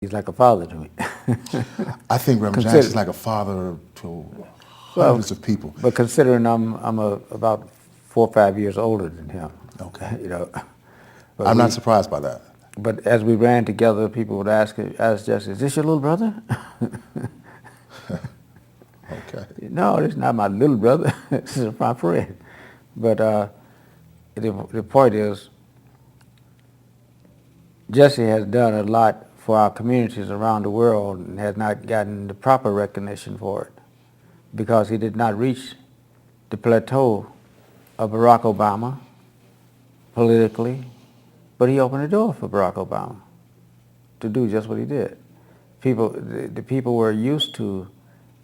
He's like a father to me. I think Reverend Jackson is like a father to Well, hundreds of people. but considering about 4 or 5 years older than him, Okay. you know. But I'm not we, surprised by that. but as we ran together, people would ask Jesse, "Is this your little brother?" Okay. No, this is not my little brother. This is my friend. But the point is, Jesse has done a lot for our communities around the world and has not gotten the proper recognition for it because he did not reach the plateau of Barack Obama politically, but he opened the door for Barack Obama to do just what he did. The people were used to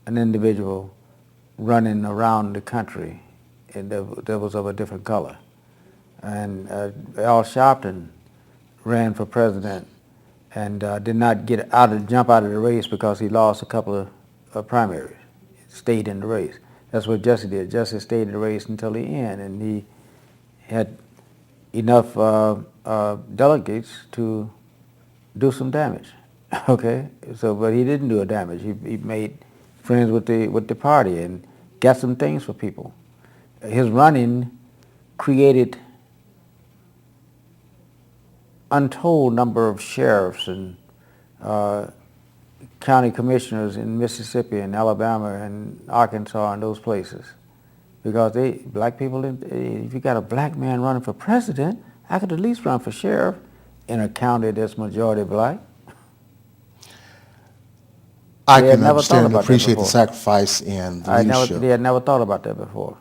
an individual running around the country and that was of a different color. And Al Sharpton ran for president and did not jump out of the race because he lost a couple of primaries. Stayed in the race. That's what Jesse did. Jesse stayed in the race until the end, and he had enough delegates to do some damage. Okay, so but he didn't do a damage. He made friends with the party and got some things for people. His running created untold number of sheriffs and county commissioners in Mississippi and Alabama and Arkansas and those places, because black people, if you got a black man running for president, I could at least run for sheriff in a county that's majority black. I can understand and appreciate the sacrifice and the leadership. They had never thought about that before.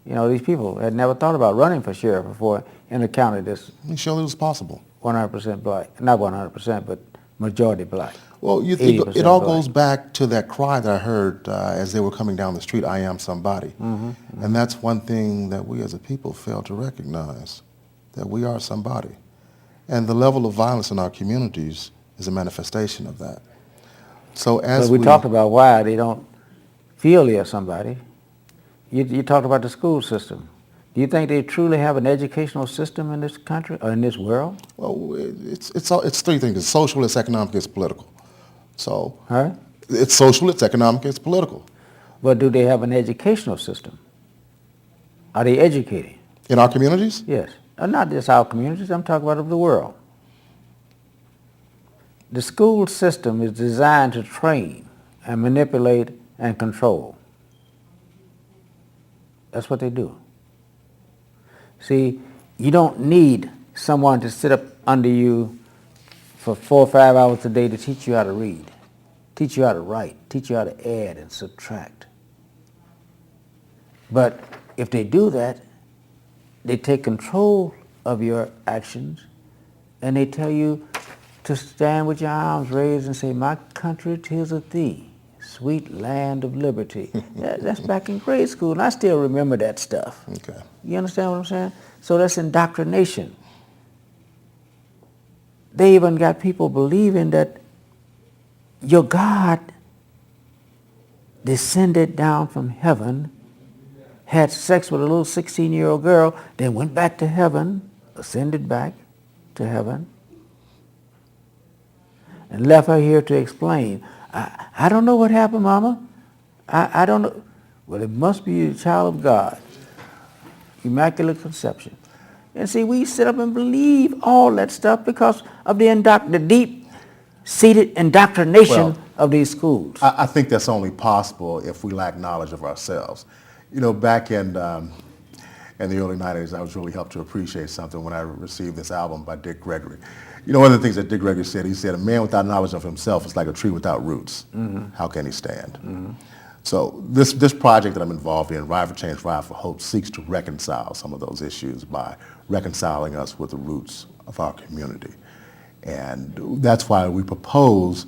You know, these people had never thought about running for sheriff before in a county that's Surely it was possible. 100% black. Not 100%, but majority black. Well, you think it all goes back to that cry that I heard as they were coming down the street, "I am somebody." Mm-hmm. And that's one thing that we as a people fail to recognize, that we are somebody. And the level of violence in our communities is a manifestation of that. So as we talked about why they don't feel they're somebody. You talked about the school system. Do you think they truly have an educational system in this country or in this world? Well, it's three things: it's social, it's economic, it's political. So it's social, it's economic, it's political. But do they have an educational system? Are they educating? In our communities? Yes. Not just our communities, I'm talking about of the world. The school system is designed to train and manipulate and control. That's what they do. See, you don't need someone to sit up under you for 4 or 5 hours a day to teach you how to read, teach you how to write, teach you how to add and subtract. But if they do that, they take control of your actions and they tell you to stand with your arms raised and say, "My country, 'tis of thee, sweet land of liberty." That's back in grade school, and I still remember that stuff. Okay. You understand what I'm saying? So that's indoctrination. They even got people believing that your God descended down from heaven, had sex with a little 16-year-old girl, then went back to heaven, ascended back to heaven, and left her here to explain. I don't know what happened, Mama. I don't know. Well, it must be a child of God. Immaculate conception. And see, we sit up and believe all that stuff because of the deep-seated indoctrination of these schools. I think that's only possible if we lack knowledge of ourselves. You know, back in the early 90s, I was really helped to appreciate something when I received this album by Dick Gregory. You know, one of the things that Dick Gregory said, he said, "A man without knowledge of himself is like a tree without roots. Mm-hmm. How can he stand?" Mm-hmm. So this project that I'm involved in, Ride for Change, Ride for Hope, seeks to reconcile some of those issues by reconciling us with the roots of our community. And that's why we propose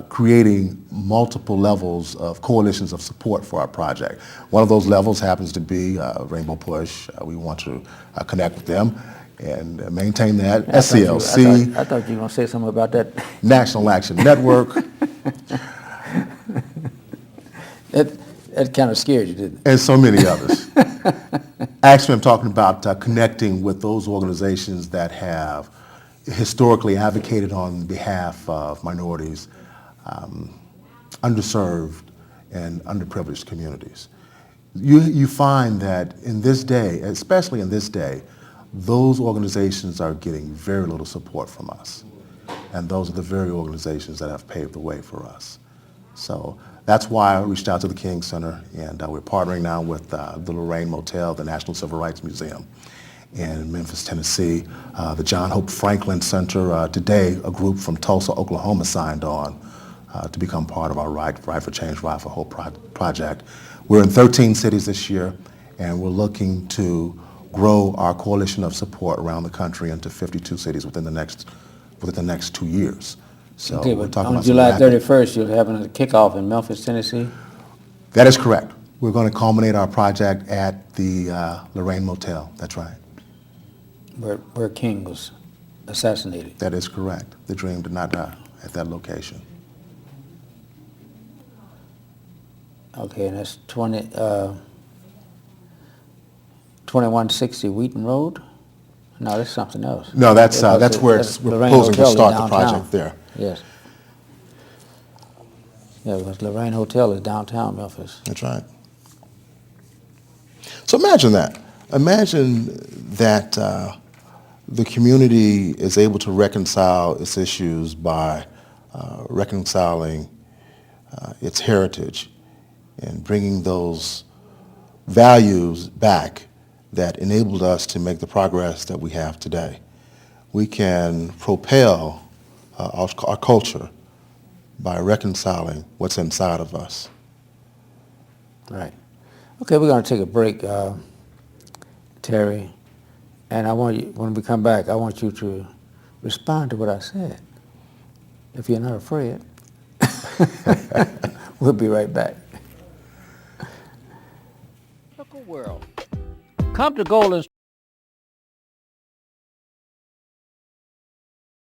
creating multiple levels of coalitions of support for our project. One of those levels happens to be Rainbow Push. We want to connect with them and maintain that. SCLC. I thought you were going to say something about that. National Action Network. That kind of scared you, didn't it? And so many others. Actually, I'm talking about connecting with those organizations that have historically advocated on behalf of minorities, underserved, and underprivileged communities. You find that in this day, especially in this day, those organizations are getting very little support from us. And those are the very organizations that have paved the way for us. So that's why I reached out to the King Center, and we're partnering now with the Lorraine Motel, the National Civil Rights Museum in Memphis, Tennessee, the John Hope Franklin Center. Today, a group from Tulsa, Oklahoma signed on to become part of our Right for Change, Right for Hope project. We're in 13 cities this year, and we're looking to grow our coalition of support around the country into 52 cities within the next 2 years. So Okay, we're but talking on about some July rapid- 31st, you're having a kickoff in Memphis, Tennessee? That is correct. We're going to culminate our project at the Lorraine Motel. That's right. Where King was assassinated. That is correct. The dream did not die at that location. Okay, and that's 2160 Wheaton Road? No, that's something else. No, that's where That's we're Lorraine proposing to Hotel is start the downtown. project there. Yes. Yeah, because Lorraine Hotel is downtown Memphis. That's right. So imagine that. Imagine that the community is able to reconcile its issues by reconciling its heritage and bringing those values back that enabled us to make the progress that we have today. We can propel our culture by reconciling what's inside of us. Right. Okay, we're going to take a break, Terry, and I want you, when we come back, I want you to respond to what I said, if you're not afraid. We'll be right back. World. Come to Golden